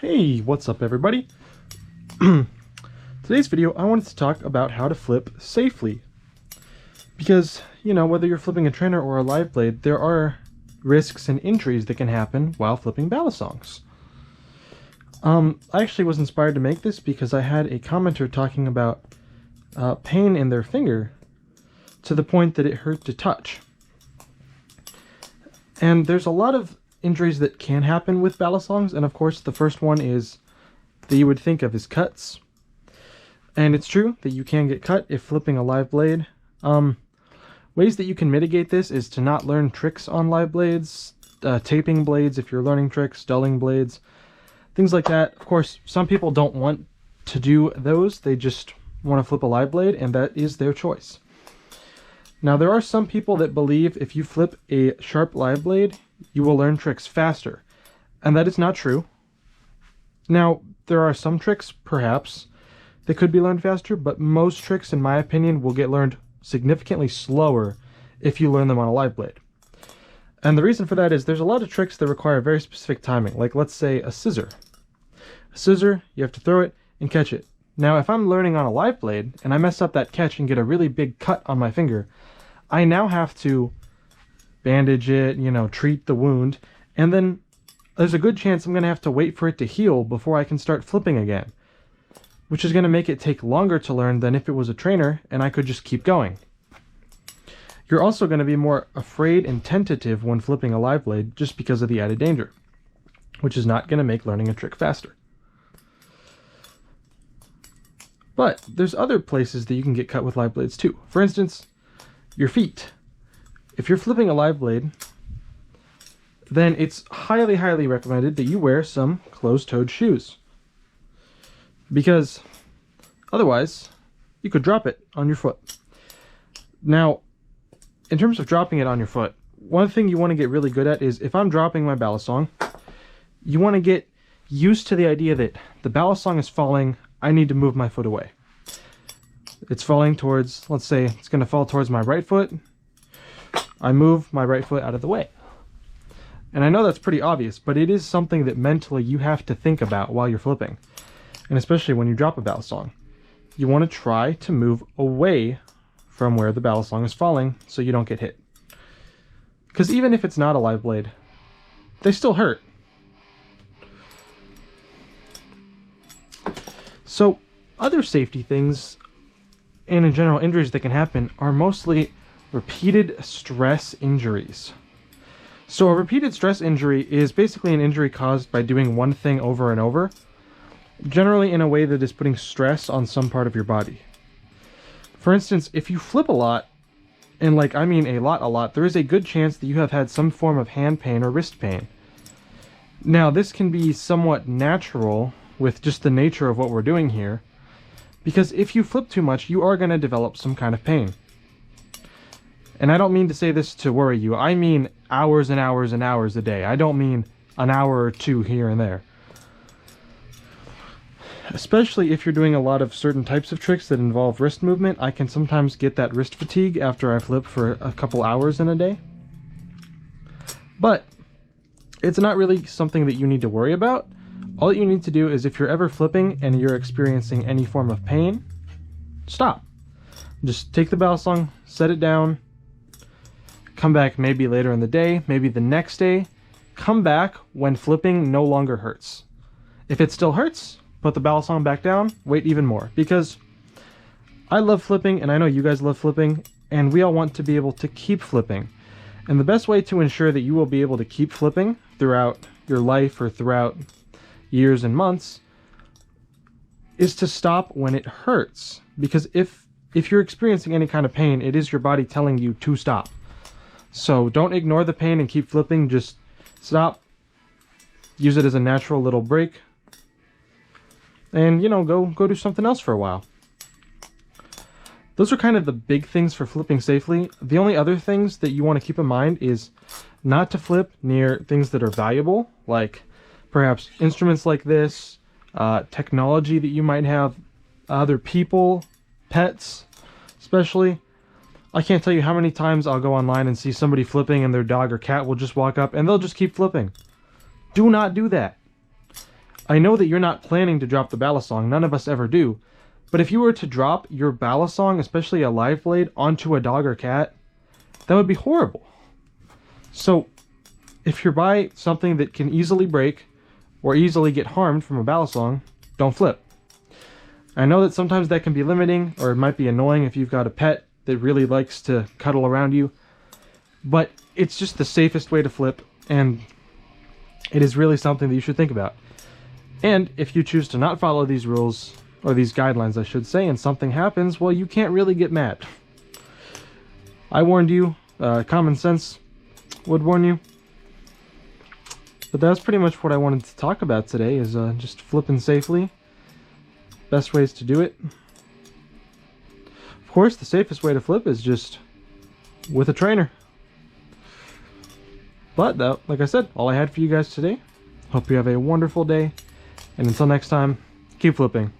Hey, what's up everybody? Today's video I wanted to talk about how to flip safely. Because, whether you're flipping a trainer or a live blade, there are risks and injuries that can happen while flipping balisongs. I actually was inspired to make this because I had a commenter talking about pain in their finger to the point that it hurt to touch. And there's a lot of injuries that can happen with balisongs, and of course the first one is that you would think of as cuts. And it's true that you can get cut if flipping a live blade. Ways that you can mitigate this is to not learn tricks on live blades, taping blades if you're learning tricks, dulling blades, things like that. Of course, some people don't want to do those, they just want to flip a live blade, and that is their choice. Now, there are some people that believe if you flip a sharp live blade, you will learn tricks faster, and that is not true. Now, there are some tricks, perhaps, that could be learned faster, but most tricks, in my opinion, will get learned significantly slower if you learn them on a live blade. And the reason for that is there's a lot of tricks that require very specific timing, like let's say a scissor. A scissor, you have to throw it and catch it. Now, if I'm learning on a live blade and I mess up that catch and get a really big cut on my finger, I now have to bandage it, treat the wound, and then there's a good chance I'm going to have to wait for it to heal before I can start flipping again, which is going to make it take longer to learn than if it was a trainer and I could just keep going. You're also going to be more afraid and tentative when flipping a live blade just because of the added danger, which is not going to make learning a trick faster. But there's other places that you can get cut with live blades too. For instance, your feet. If you're flipping a live blade, then it's highly, highly recommended that you wear some closed-toed shoes, because otherwise you could drop it on your foot. Now, in terms of dropping it on your foot, one thing you want to get really good at is if I'm dropping my balisong, you want to get used to the idea that the balisong is falling, I need to move my foot away. It's falling towards, let's say it's going to fall towards my right foot. I move my right foot out of the way. And I know that's pretty obvious, but it is something that mentally you have to think about while you're flipping. And especially when you drop a balisong. You want to try to move away from where the balisong is falling so you don't get hit. Because even if it's not a live blade, they still hurt. So, other safety things, and in general injuries that can happen, are mostly repeated stress injuries. So a repeated stress injury is basically an injury caused by doing one thing over and over, generally in a way that is putting stress on some part of your body. For instance, if you flip a lot, and I mean a lot, there is a good chance that you have had some form of hand pain or wrist pain. Now, this can be somewhat natural with just the nature of what we're doing here, because if you flip too much, you are going to develop some kind of pain. And I don't mean to say this to worry you, I mean hours and hours and hours a day. I don't mean an hour or two here and there. Especially if you're doing a lot of certain types of tricks that involve wrist movement, I can sometimes get that wrist fatigue after I flip for a couple hours in a day. But it's not really something that you need to worry about. All you need to do is if you're ever flipping and you're experiencing any form of pain, stop. Just take the balisong, set it down, come back maybe later in the day, maybe the next day. Come back when flipping no longer hurts. If it still hurts, put the balisong back down, wait even more. Because I love flipping, and I know you guys love flipping, and we all want to be able to keep flipping. And the best way to ensure that you will be able to keep flipping throughout your life or throughout years and months is to stop when it hurts. Because if you're experiencing any kind of pain, it is your body telling you to stop. So don't ignore the pain and keep flipping, just stop, use it as a natural little break, and go do something else for a while. Those are kind of the big things for flipping safely. The only other things that you want to keep in mind is not to flip near things that are valuable, like perhaps instruments like this, technology that you might have, other people, pets especially. I can't tell you how many times I'll go online and see somebody flipping and their dog or cat will just walk up and they'll just keep flipping. Do not do that. I know that you're not planning to drop the balisong, none of us ever do, but if you were to drop your balisong, especially a live blade, onto a dog or cat, that would be horrible. So if you're by something that can easily break or easily get harmed from a balisong, don't flip. I know that sometimes that can be limiting, or it might be annoying if you've got a pet that really likes to cuddle around you, but it's just the safest way to flip, and it is really something that you should think about. And if you choose to not follow these rules, or these guidelines I should say, and something happens, well, you can't really get mad. I warned you, common sense would warn you. But that's pretty much what I wanted to talk about today, is just flipping safely. Best ways to do it. Of course, the safest way to flip is just with a trainer. But though, like I said, all I had for you guys today. Hope you have a wonderful day. And until next time, keep flipping.